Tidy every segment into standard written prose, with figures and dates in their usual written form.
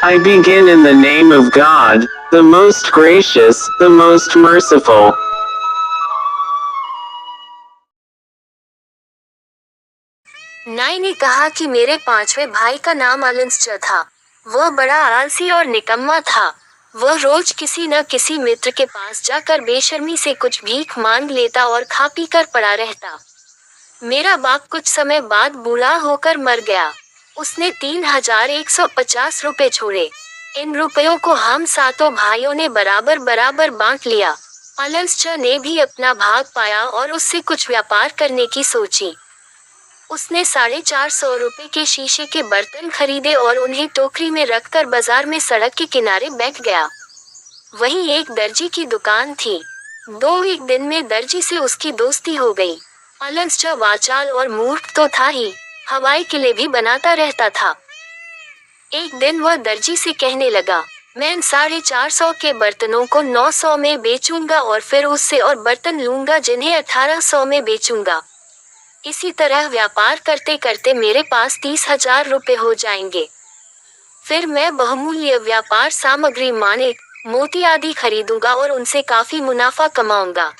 I begin in the name of God, the most gracious, the most merciful. नाई ने कहा कि मेरे पांचवें भाई का नाम अलंसचा था। वह बड़ा आलसी और निकम्मा था। वह रोज किसी न किसी मित्र के पास जाकर बेशर्मी से कुछ भीख मांग लेता और खा पी कर पड़ा रहता। मेरा बाप कुछ समय बाद बूढ़ा होकर मर गया। उसने 3150 रुपए छोड़े। इन रुपयों को हम सातों भाइयों ने बराबर बराबर बांट लिया। अलंसचा ने भी अपना भाग पाया और उससे कुछ व्यापार करने की सोची। उसने 450 रुपए के शीशे के बर्तन खरीदे और उन्हें टोकरी में रखकर बाजार में सड़क के किनारे बैठ गया। वहीं एक दर्जी की दुकान थी। एक दिन में दर्जी से उसकी दोस्ती हो गई। अलंसचा वाचाल और मूर्ख तो था ही, हवाई किले भी बनाता रहता था। एक दिन वह दर्जी से कहने लगा, मैं 450 के बर्तनों को 900 में बेचूंगा और फिर उससे और बर्तन लूंगा जिन्हें 1800 में बेचूंगा। इसी तरह व्यापार करते करते मेरे पास 30,000 रुपए हो जाएंगे। फिर मैं बहुमूल्य व्यापार सामग्री माणिक, मोती आदि खरीदूंगा और उनसे काफी मुनाफा कमाऊंगा।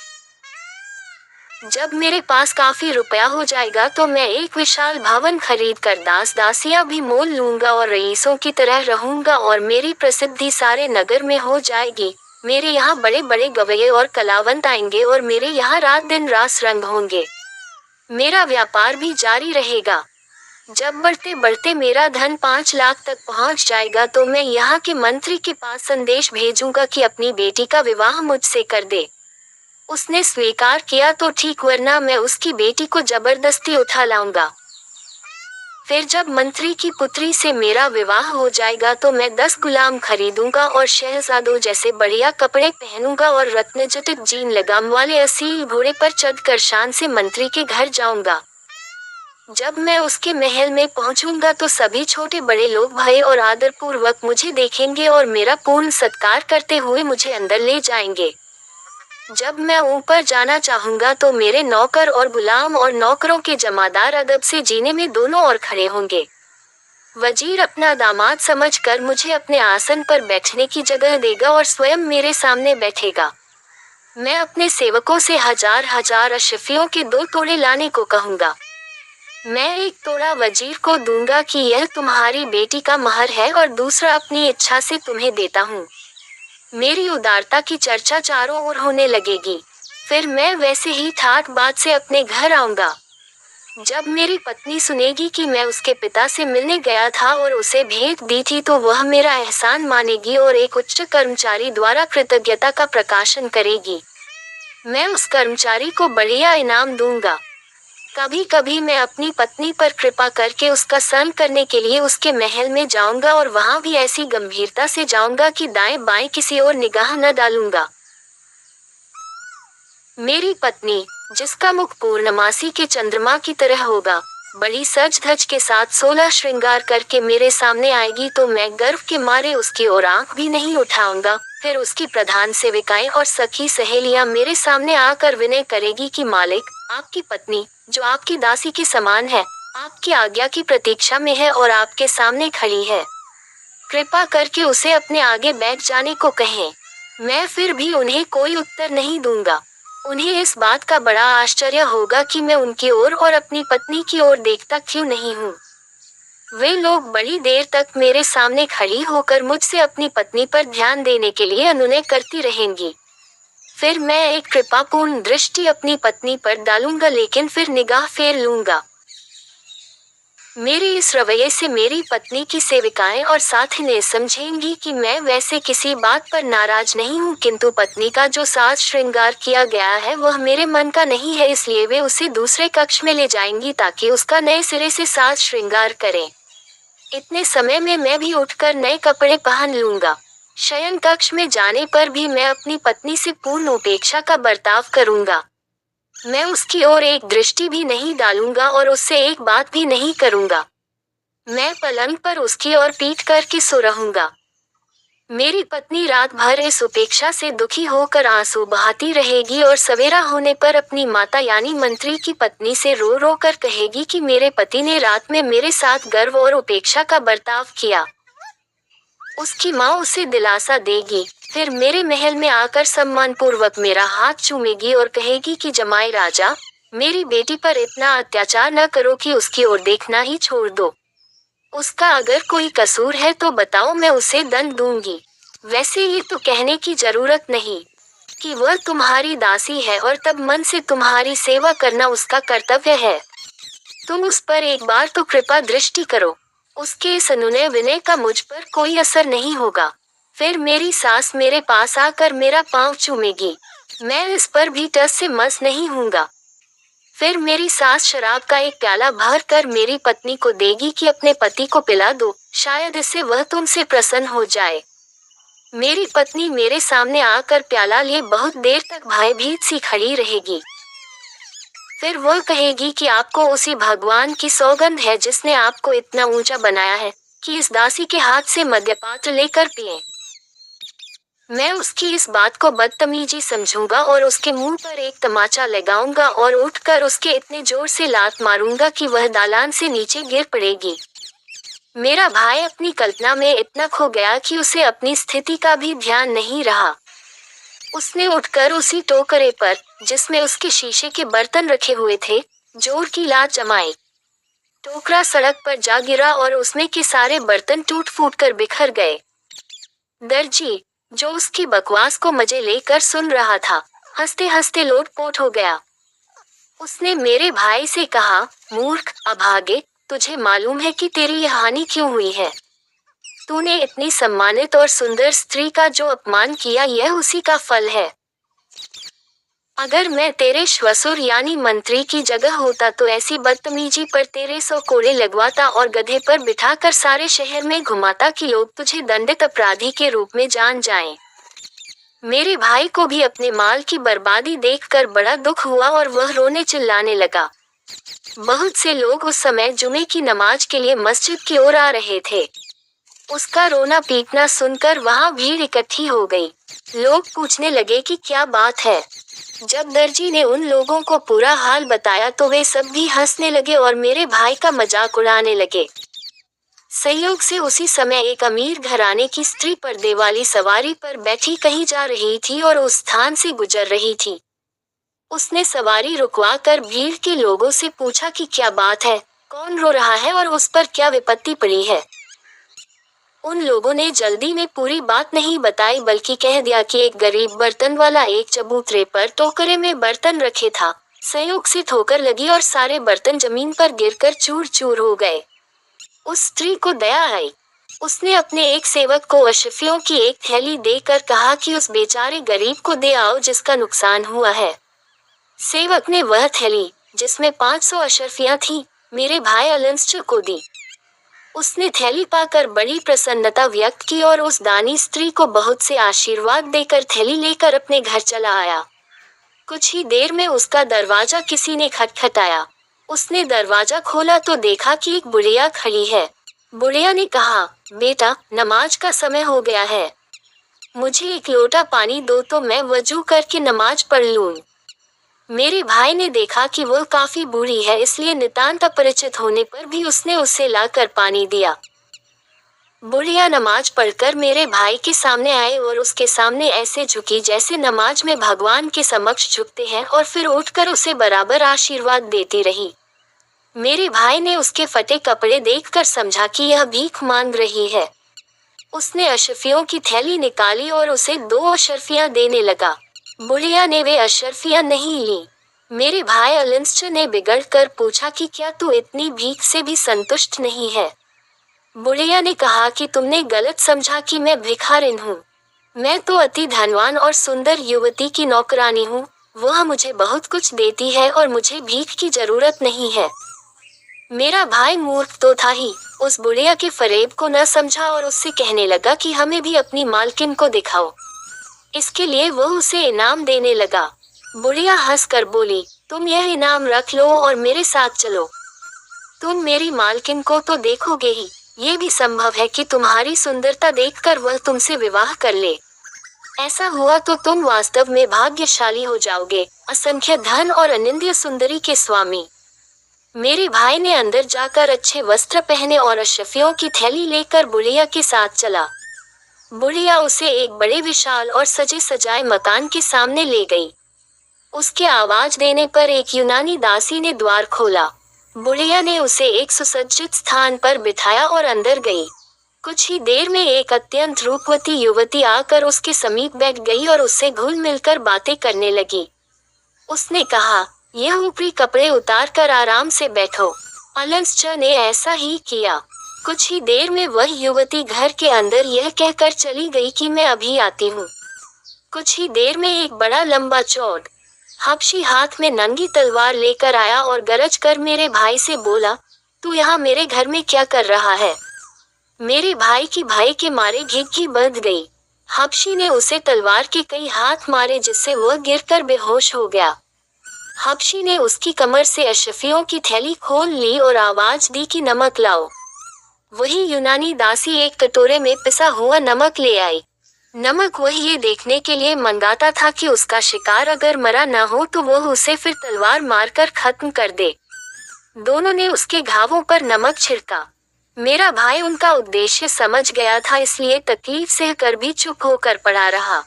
जब मेरे पास काफी रुपया हो जाएगा तो मैं एक विशाल भवन खरीद कर दास दासियां भी मोल लूंगा और रईसों की तरह रहूंगा और मेरी प्रसिद्धि सारे नगर में हो जाएगी। मेरे यहाँ बड़े बड़े गवैये और कलावंत आएंगे और मेरे यहाँ रात दिन रास रंग होंगे। मेरा व्यापार भी जारी रहेगा। जब बढ़ते बढ़ते मेरा धन 5 लाख तक पहुंच जाएगा तो मैं यहाँ के मंत्री के पास संदेश भेजूंगा कि अपनी बेटी का विवाह मुझसे कर दे। उसने स्वीकार किया तो ठीक, वरना मैं उसकी बेटी को जबरदस्ती उठा लाऊंगा। फिर जब मंत्री की पुत्री से मेरा विवाह हो जाएगा तो मैं 10 गुलाम खरीदूंगा और शहजादों जैसे बढ़िया कपड़े पहनूंगा और रत्नजटित जीन लगाम वाले असील घोड़े पर चढ़कर शान से मंत्री के घर जाऊंगा। जब मैं उसके महल में पहुंचूंगा तो सभी छोटे बड़े लोग भय और आदरपूर्वक मुझे देखेंगे और मेरा पूर्ण सत्कार करते हुए मुझे अंदर ले जाएंगे। जब मैं ऊपर जाना चाहूंगा तो मेरे नौकर और गुलाम और नौकरों के जमादार अदब से जीने में दोनों ओर खड़े होंगे। वजीर अपना दामाद समझकर मुझे अपने आसन पर बैठने की जगह देगा और स्वयं मेरे सामने बैठेगा। मैं अपने सेवकों से हजार हजार अशफियों के 2 तोड़े लाने को कहूंगा। मैं एक तोड़ा वजीर को दूंगा कि यह तुम्हारी बेटी का महर है और दूसरा अपनी इच्छा से तुम्हें देता हूँ। मेरी उदारता की चर्चा चारों ओर होने लगेगी। फिर मैं वैसे ही ठाट बाट से अपने घर आऊंगा। जब मेरी पत्नी सुनेगी कि मैं उसके पिता से मिलने गया था और उसे भेंट दी थी तो वह मेरा एहसान मानेगी और एक उच्च कर्मचारी द्वारा कृतज्ञता का प्रकाशन करेगी। मैं उस कर्मचारी को बढ़िया इनाम दूंगा। कभी कभी मैं अपनी पत्नी पर कृपा करके उसका संग करने के लिए उसके महल में जाऊंगा और वहां भी ऐसी गंभीरता से जाऊंगा कि दाएं बाएं किसी और निगाह न डालूंगा। मेरी पत्नी, जिसका मुख पूर्णमासी के चंद्रमा की तरह होगा, बड़ी सज धज के साथ 16 श्रृंगार करके मेरे सामने आएगी तो मैं गर्व के मारे उसकी ओर आंख भी नहीं उठाऊंगा। फिर उसकी प्रधान सेविकाएं और सखी सहेलियां मेरे सामने आकर विनय करेगी कि मालिक, आपकी पत्नी, जो आपकी दासी के समान है, आपकी आज्ञा की प्रतीक्षा में है और आपके सामने खड़ी है। कृपा करके उसे अपने आगे बैठ जाने को कहें। मैं फिर भी उन्हें कोई उत्तर नहीं दूंगा। उन्हें इस बात का बड़ा आश्चर्य होगा कि मैं उनकी ओर और अपनी पत्नी की ओर देखता क्यों नहीं हूँ। वे लोग बड़ी देर तक मेरे सामने खड़ी होकर मुझसे अपनी पत्नी पर ध्यान देने के लिए अनुनय करती रहेंगी। फिर मैं एक कृपापूर्ण दृष्टि अपनी पत्नी पर डालूंगा लेकिन फिर निगाह फेर लूंगा। मेरे इस रवैये से मेरी पत्नी की सेविकाएं और साथिनें समझेंगी कि मैं वैसे किसी बात पर नाराज नहीं हूँ, किंतु पत्नी का जो साज श्रृंगार किया गया है वह मेरे मन का नहीं है, इसलिए वे उसे दूसरे कक्ष में ले जाएंगी ताकि उसका नए सिरे से साज श्रृंगार करें। इतने समय में मैं भी उठकर नए कपड़े पहन लूंगा। शयन कक्ष में जाने पर भी मैं अपनी पत्नी से पूर्ण उपेक्षा का बर्ताव करूंगा। मैं उसकी ओर एक दृष्टि भी नहीं डालूंगा और उससे एक बात भी नहीं करूंगा। मैं पलंग पर उसकी ओर पीठ करके सो रहूंगा। मेरी पत्नी रात भर इस उपेक्षा से दुखी होकर आंसू बहाती रहेगी और सवेरा होने पर अपनी माता यानी मंत्री की पत्नी से रो रो कर कहेगी कि मेरे पति ने रात में मेरे साथ गर्व और उपेक्षा का बर्ताव किया। उसकी माँ उसे दिलासा देगी, फिर मेरे महल में आकर सम्मान पूर्वक मेरा हाथ चूमेगी और कहेगी कि जमाई राजा, मेरी बेटी पर इतना अत्याचार न करो कि उसकी ओर देखना ही छोड़ दो। उसका अगर कोई कसूर है तो बताओ, मैं उसे दंड दूंगी। वैसे ये तो कहने की जरूरत नहीं कि वह तुम्हारी दासी है और तब मन से तुम्हारी सेवा करना उसका कर्तव्य है। तुम उस पर एक बार तो कृपा दृष्टि करो। उसके इस अनुनय विनय का मुझ पर कोई असर नहीं होगा। फिर मेरी सास मेरे पास आकर मेरा पांव चूमेगी। मैं इस पर भी टस से मस नहीं हूँगा। फिर मेरी सास शराब का एक प्याला भर कर मेरी पत्नी को देगी कि अपने पति को पिला दो, शायद इससे वह तुमसे प्रसन्न हो जाए। मेरी पत्नी मेरे सामने आकर प्याला लिए बहुत देर तक भयभीत सी खड़ी रहेगी। फिर वह कहेगी कि आपको उसी भगवान की सौगंध है जिसने आपको इतना ऊंचा बनाया है कि इस दासी के हाथ से मद्यपात्र लेकर पिए। मैं उसकी इस बात को बदतमीजी समझूंगा और उसके मुंह पर एक तमाचा लगाऊंगा और उठकर उसके इतने जोर से लात मारूंगा कि वह दालान से नीचे गिर पड़ेगी। मेरा भाई अपनी कल्पना में इतना खो गया कि उसे अपनी स्थिति का भी ध्यान नहीं रहा। उसने उठकर उसी टोकरे पर, जिसमें उसके शीशे के बर्तन रखे हुए थे, जोर की लात जमाई। टोकरा सड़क पर जा गिरा और उसमें के सारे बर्तन टूट फूट कर बिखर गए। दर्जी, जो उसकी बकवास को मजे लेकर सुन रहा था, हंसते हंसते लोटपोट हो गया। उसने मेरे भाई से कहा, मूर्ख अभागे, तुझे मालूम है कि तेरी यह हानि क्यों हुई है? तूने इतनी सम्मानित और सुंदर स्त्री का जो अपमान किया, यह उसी का फल है। अगर मैं तेरे श्वसुर यानी मंत्री की जगह होता तो ऐसी बदतमीजी पर तेरे 100 कोड़े लगवाता और गधे पर बिठाकर सारे शहर में घुमाता कि लोग तुझे दंडित अपराधी के रूप में जान जाएं। मेरे भाई को भी अपने माल की बर्बादी देखकर बड़ा दुख हुआ और वह रोने चिल्लाने लगा। बहुत से लोग उस समय जुमे की नमाज के लिए मस्जिद की ओर आ रहे थे। उसका रोना पीटना सुनकर वहां भीड़ इकट्ठी हो गई। लोग पूछने लगे कि क्या बात है। जब दर्जी ने उन लोगों को पूरा हाल बताया तो वे सब भी हंसने लगे और मेरे भाई का मजाक उड़ाने लगे। संयोग से उसी समय एक अमीर घराने की स्त्री पर्दे वाली सवारी पर बैठी कहीं जा रही थी और उस स्थान से गुजर रही थी। उसने सवारी रुकवा कर भीड़ के लोगों से पूछा कि क्या बात है, कौन रो रहा है और उस पर क्या विपत्ति पड़ी है। उन लोगों ने जल्दी में पूरी बात नहीं बताई, बल्कि कह दिया कि एक गरीब बर्तन वाला एक चबूतरे पर टोकरे में बर्तन रखे था। संयोग से ठोकर लगी और सारे बर्तन जमीन पर गिरकर चूर चूर हो गए। उस स्त्री को दया आई। उसने अपने एक सेवक को अशर्फियों की एक थैली देकर कहा कि उस बेचारे गरीब को दे आओ जिसका नुकसान हुआ है। सेवक ने वह थैली, जिसमें 500 अशर्फियां थीं, मेरे भाई अलंस को दी। उसने थैली पाकर बड़ी प्रसन्नता व्यक्त की और उस दानी स्त्री को बहुत से आशीर्वाद देकर थैली लेकर अपने घर चला आया। कुछ ही देर में उसका दरवाजा किसी ने खटखटाया। उसने दरवाजा खोला तो देखा कि एक बुढ़िया खड़ी है। बुढ़िया ने कहा, बेटा, नमाज का समय हो गया है, मुझे एक लोटा पानी दो तो मैं वजू करके नमाज पढ़ लूं। मेरे भाई ने देखा कि वह काफी बूढ़ी है, इसलिए नितांत अपरिचित होने पर भी उसने उसे लाकर पानी दिया। बुढ़िया नमाज पढ़कर मेरे भाई के सामने आए और उसके सामने ऐसे झुकी जैसे नमाज में भगवान के समक्ष झुकते हैं, और फिर उठकर उसे बराबर आशीर्वाद देती रही। मेरे भाई ने उसके फटे कपड़े देखकर समझा कि यह भीख मांग रही है। उसने अशर्फियों की थैली निकाली और उसे 2 अशर्फियां देने लगा। बुढ़िया ने वे अशर्फियां नहीं ली। मेरे भाई अलंस ने बिगड़ कर पूछा कि क्या तू इतनी भीख से भी संतुष्ट नहीं है? बुढ़िया ने कहा कि तुमने गलत समझा कि मैं भिखारिन हूँ। मैं तो अति धनवान और सुंदर युवती की नौकरानी हूँ। वह मुझे बहुत कुछ देती है और मुझे भीख की जरूरत नहीं है। मेरा भाई मूर्ख तो था ही, उस बुढ़िया के फरेब को न समझा और उससे कहने लगा कि हमें भी अपनी मालकिन को दिखाओ। इसके लिए वह उसे इनाम देने लगा। बुढ़िया हंसकर बोली, तुम यह इनाम रख लो और मेरे साथ चलो। तुम मेरी मालकिन को तो देखोगे ही, ये भी संभव है कि तुम्हारी सुंदरता देखकर वह तुमसे विवाह कर ले। ऐसा हुआ तो तुम वास्तव में भाग्यशाली हो जाओगे, असंख्य धन और अनिंद्य सुंदरी के स्वामी। मेरे भाई ने अंदर जाकर अच्छे वस्त्र पहने और अशर्फियों की थैली लेकर बुढ़िया के साथ चला। बुढ़िया उसे एक बड़े विशाल और सजे सजाए मकान के सामने ले गई। उसके आवाज देने पर एक यूनानी दासी ने द्वार खोला। बुढ़िया ने उसे एक सुसज्जित स्थान पर बिठाया और अंदर गई। कुछ ही देर में एक अत्यंत रूपवती युवती आकर उसके समीप बैठ गई और उससे घुल मिलकर बातें करने लगी। उसने कहा, यह ऊपरी कपड़े उतार कर आराम से बैठो। अलेक्जेंडर ने ऐसा ही किया। कुछ ही देर में वह युवती घर के अंदर यह कहकर चली गई कि मैं अभी आती हूँ। कुछ ही देर में एक बड़ा लंबा चौड़ हबशी हाथ में नंगी तलवार लेकर आया और गरज कर मेरे भाई से बोला, तू यहाँ मेरे घर में क्या कर रहा है? मेरे भाई की भय के मारे घिघी बंध गई। हबशी ने उसे तलवार के कई हाथ मारे जिससे वह गिरकर बेहोश हो गया। हबशी ने उसकी कमर से अशफियों की थैली खोल ली और आवाज दी कि नमक लाओ। वही यूनानी दासी एक कटोरे में पिसा हुआ नमक ले आई। नमक वह ये देखने के लिए मंगाता था कि उसका शिकार अगर मरा न हो तो वह उसे फिर तलवार मारकर खत्म कर दे। दोनों ने उसके घावों पर नमक छिड़का। मेरा भाई उनका उद्देश्य समझ गया था, इसलिए तकलीफ सहकर भी चुप होकर पड़ा रहा।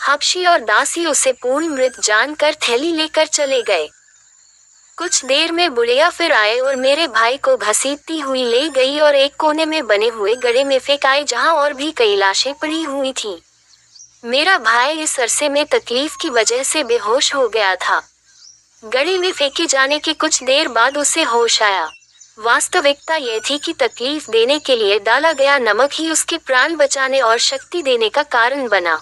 हबशी और दासी उसे पूर्ण मृत जानकर थैली लेकर चले गए। कुछ देर में बुढ़िया फिर आए और मेरे भाई को घसीटती हुई ले गई और एक कोने में बने हुए गड्ढे में फेंक आए जहां और भी कई लाशें पड़ी हुई थीं। मेरा भाई इस अरसे में तकलीफ की वजह से बेहोश हो गया था। गड्ढे में फेंके जाने के कुछ देर बाद उसे होश आया। वास्तविकता यह थी कि तकलीफ देने के लिए डाला गया नमक ही उसके प्राण बचाने और शक्ति देने का कारण बना।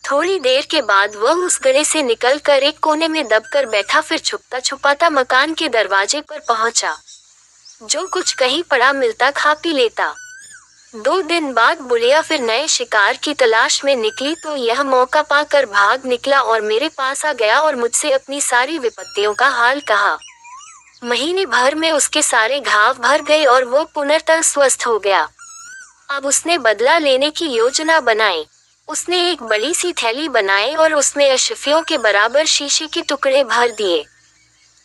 थोड़ी देर के बाद वह उस गड्ढे से निकलकर एक कोने में दबकर बैठा, फिर छुपता छुपाता मकान के दरवाजे पर पहुंचा। जो कुछ कहीं पड़ा मिलता खा पी लेता। 2 दिन बाद बुढ़िया फिर नए शिकार की तलाश में निकली तो यह मौका पाकर भाग निकला और मेरे पास आ गया और मुझसे अपनी सारी विपत्तियों का हाल कहा। महीने भर में उसके सारे घाव भर गए और वो पुनर्तः स्वस्थ हो गया। अब उसने बदला लेने की योजना बनाई। उसने एक बड़ी सी थैली बनाई और उसमें अशफियों के बराबर शीशे के टुकड़े भर दिए।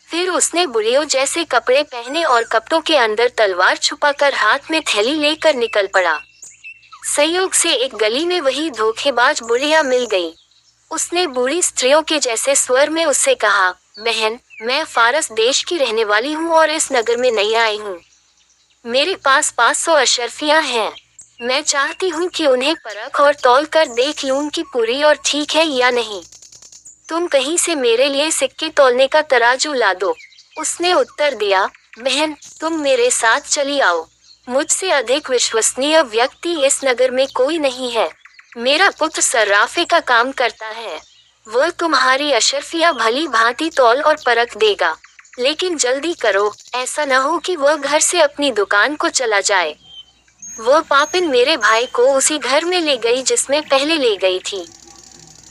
फिर उसने बुढ़ियों जैसे कपड़े पहने और कपड़ों के अंदर तलवार छुपाकर हाथ में थैली लेकर निकल पड़ा। संयोग से एक गली में वही धोखेबाज बुढ़िया मिल गई। उसने बूढ़ी स्त्रियों के जैसे स्वर में उससे कहा, बहन, मैं फारस देश की रहने वाली हूँ और इस नगर में नई आई हूँ। मेरे पास 500 अशरफियाँ हैं। मैं चाहती हूँ कि उन्हें परख और तौल कर देख लूँ कि पूरी और ठीक है या नहीं। तुम कहीं से मेरे लिए सिक्के तौलने का तराजू ला दो। उसने उत्तर दिया, बहन, तुम मेरे साथ चली आओ। मुझसे अधिक विश्वसनीय व्यक्ति इस नगर में कोई नहीं है। मेरा पुत्र सर्राफे का काम करता है। वह तुम्हारी अशरफियाँ भली भांति तौल और परख देगा। लेकिन जल्दी करो, ऐसा न हो कि वह घर से अपनी दुकान को चला जाए। वह पापिन मेरे भाई को उसी घर में ले गई जिसमें पहले ले गई थी।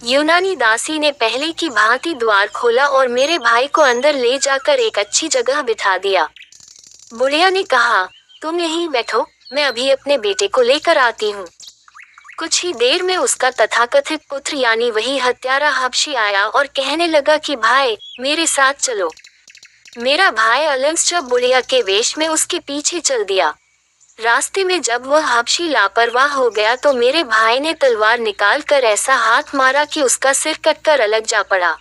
यूनानी दासी ने पहले की भांति द्वार खोला और मेरे भाई को अंदर ले जाकर एक अच्छी जगह बिठा दिया। बुढ़िया ने कहा, तुम यहीं बैठो, मैं अभी अपने बेटे को लेकर आती हूँ। कुछ ही देर में उसका तथाकथित पुत्र यानी वही हत्यारा हबशी आया और कहने लगा कि भाई, मेरे साथ चलो। मेरा भाई अलेक्जेंडर बुढ़िया के वेश में उसके पीछे चल दिया। रास्ते में जब वह हबशी लापरवाह हो गया तो मेरे भाई ने तलवार निकाल कर ऐसा हाथ मारा कि उसका सिर कटकर अलग जा पड़ा।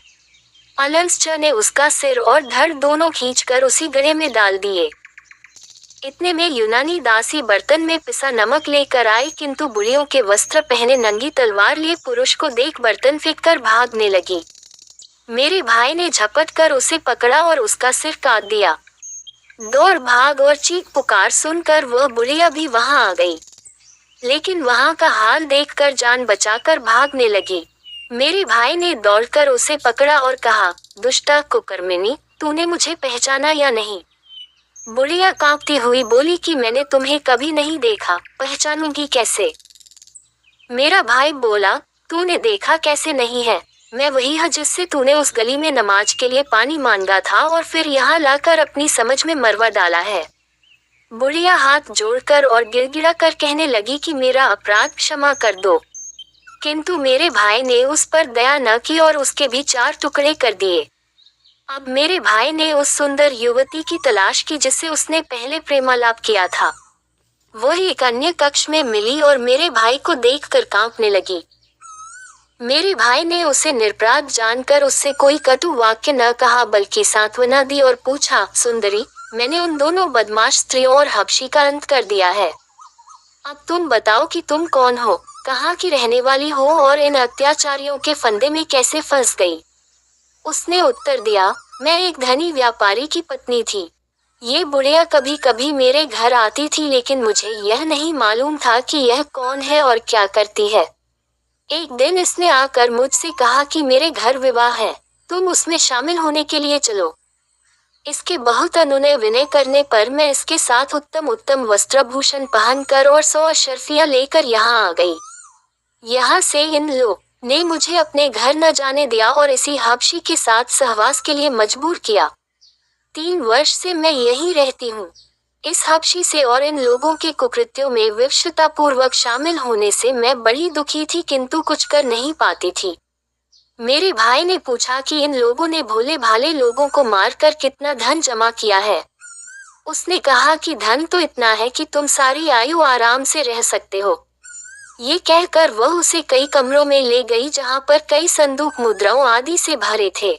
अलेक्जेंडर ने उसका सिर और धड़ दोनों खींचकर उसी गड्ढे में डाल दिए। इतने में यूनानी दासी बर्तन में पिसा नमक लेकर आई, किंतु बुढ़ियों के वस्त्र पहने नंगी तलवार लिए पुरुष को देख बर्तन फेंककर भागने लगी। मेरे भाई ने झपट कर उसे पकड़ा और उसका सिर काट दिया। दौड़ भाग और चीख पुकार सुनकर वह बुढ़िया भी वहां आ गई, लेकिन वहां का हाल देखकर जान बचाकर भागने लगी। मेरे भाई ने दौड़कर उसे पकड़ा और कहा, दुष्टा कुकर्मिनी, तूने मुझे पहचाना या नहीं? बुढ़िया कांपती हुई बोली कि मैंने तुम्हें कभी नहीं देखा, पहचानूंगी कैसे? मेरा भाई बोला, तूने देखा कैसे नहीं है? मैं वही हूँ जिससे तूने उस गली में नमाज के लिए पानी मांगा था और फिर यहाँ लाकर अपनी समझ में मरवा डाला है। बुढ़िया हाथ जोड़कर और गिड़गिड़ा कर कहने लगी कि मेरा अपराध क्षमा कर दो, किंतु मेरे भाई ने उस पर दया न की और उसके भी 4 टुकड़े कर दिए। अब मेरे भाई ने उस सुंदर युवती की तलाश की जिससे उसने पहले प्रेमालाप किया था। वह एक अन्य कक्ष में मिली और मेरे भाई को देखकर कांपने लगी। मेरे भाई ने उसे निरपराध जानकर उससे कोई कटु वाक्य न कहा बल्कि सांत्वना दी और पूछा, सुंदरी, मैंने उन दोनों बदमाश स्त्रियों और हबशी का अंत कर दिया है। अब तुम बताओ कि तुम कौन हो, कहाँ की रहने वाली हो और इन अत्याचारियों के फंदे में कैसे फंस गई। उसने उत्तर दिया, मैं एक धनी व्यापारी की पत्नी थी। ये बुढ़िया कभी कभी मेरे घर आती थी लेकिन मुझे यह नहीं मालूम था कि यह कौन है और क्या करती है। एक दिन इसने आकर मुझसे कहा कि मेरे घर विवाह है, तुम उसमें शामिल होने के लिए चलो। इसके बहुत अनुनय विनय करने पर मैं इसके साथ उत्तम उत्तम वस्त्रभूषण पहनकर और 100 अशर्फियां लेकर यहाँ आ गई। यहाँ से इन लोग ने मुझे अपने घर न जाने दिया और इसी हबशी के साथ सहवास के लिए मजबूर किया। 3 वर्ष से मैं यहीं रहती हूँ। इस हबशी से और इन लोगों के कुकृत्यों में विवशतापूर्वक शामिल होने से मैं बड़ी दुखी थी किंतु कुछ कर नहीं पाती थी। मेरे भाई ने पूछा कि इन लोगों ने भोले भाले लोगों को मारकर कितना धन जमा किया है। उसने कहा कि धन तो इतना है कि तुम सारी आयु आराम से रह सकते हो। ये कहकर वह उसे कई कमरों में ले गई जहाँ पर कई संदूक मुद्राओं आदि से भरे थे।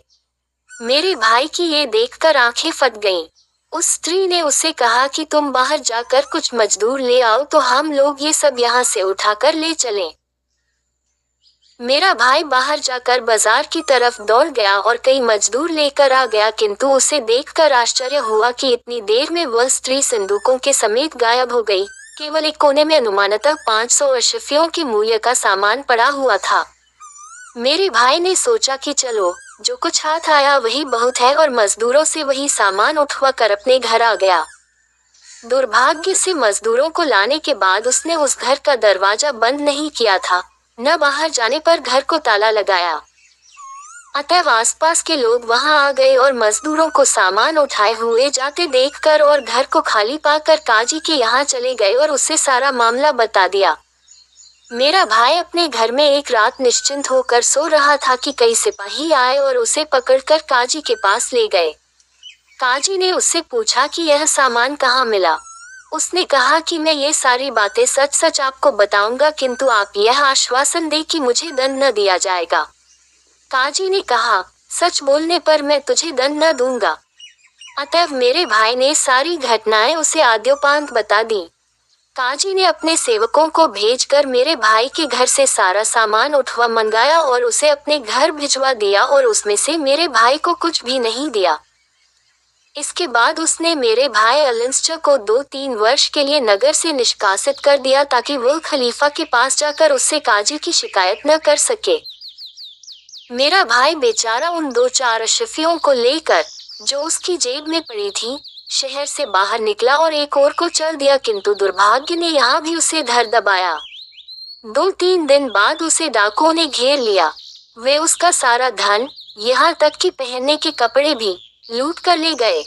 मेरे भाई की ये देखकर आंखें फट गईं। उस स्त्री ने उसे कहा कि तुम बाहर जाकर कुछ मजदूर ले आओ तो हम लोग ये सब यहाँ से उठाकर ले चलें। मेरा भाई बाहर जाकर बाजार की तरफ दौड़ गया और कई मजदूर लेकर आ गया किंतु उसे देखकर आश्चर्य हुआ कि इतनी देर में वह स्त्री संदूकों के समेत गायब हो गई। केवल एक कोने में अनुमानतः 500 अशर्फियों के मूल्य का सामान पड़ा हुआ था। मेरे भाई ने सोचा कि चलो, जो कुछ हाथ आया वही बहुत है और मजदूरों से वही सामान उठवा कर अपने घर आ गया। दुर्भाग्य से मजदूरों को लाने के बाद उसने उस घर का दरवाजा बंद नहीं किया था, न बाहर जाने पर घर को ताला लगाया। अतएव आसपास के लोग वहां आ गए और मजदूरों को सामान उठाए हुए जाते देखकर और घर को खाली पाकर काजी के यहाँ चले गए और उससे सारा मामला बता दिया। मेरा भाई अपने घर में एक रात निश्चिंत होकर सो रहा था कि कई सिपाही आए और उसे पकड़कर काजी के पास ले गए। काजी ने उससे पूछा कि यह सामान कहाँ मिला। उसने कहा कि मैं ये सारी बातें सच सच आपको बताऊंगा किंतु आप यह आश्वासन दे कि मुझे दंड न दिया जाएगा। काजी ने कहा, सच बोलने पर मैं तुझे दंड न दूंगा। अतएव मेरे भाई ने सारी घटनाएं उसे आद्योपांत बता दी। काजी ने अपने सेवकों को भेजकर मेरे भाई के घर से सारा सामान उठवा मंगाया और उसे अपने घर भिजवा दिया और उसमें से मेरे भाई को कुछ भी नहीं दिया। इसके बाद उसने मेरे भाई अलिंस्च को 2-3 वर्ष के लिए नगर से निष्कासित कर दिया ताकि वह खलीफा के पास जाकर उससे काजी की शिकायत न कर सके। मेरा भाई बेचारा उन 2-4 अशर्फियों को लेकर, जो उसकी जेब में पड़ी थी, शहर से बाहर निकला और एक ओर को चल दिया किंतु दुर्भाग्य ने यहाँ भी उसे धर दबाया। 2-3 दिन बाद उसे डाकुओं ने घेर लिया। वे उसका सारा धन, यहाँ तक कि पहनने के कपड़े भी, लूट कर ले गए।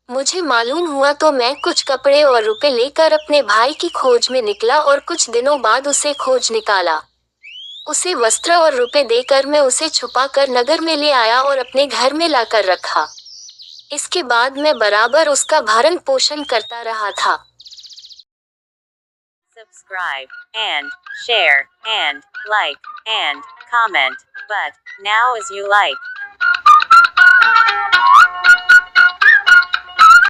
मुझे मालूम हुआ तो मैं कुछ कपड़े और रुपए लेकर अपने भाई की खोज में निकला और कुछ दिनों बाद उसे खोज निकाला। उसे वस्त्र और रुपए देकर मैं उसे छुपा कर नगर में ले आया और अपने घर में लाकर रखा। इसके बाद मैं बराबर उसका भरण पोषण करता रहा था। Subscribe and share and like and comment, but now as you like.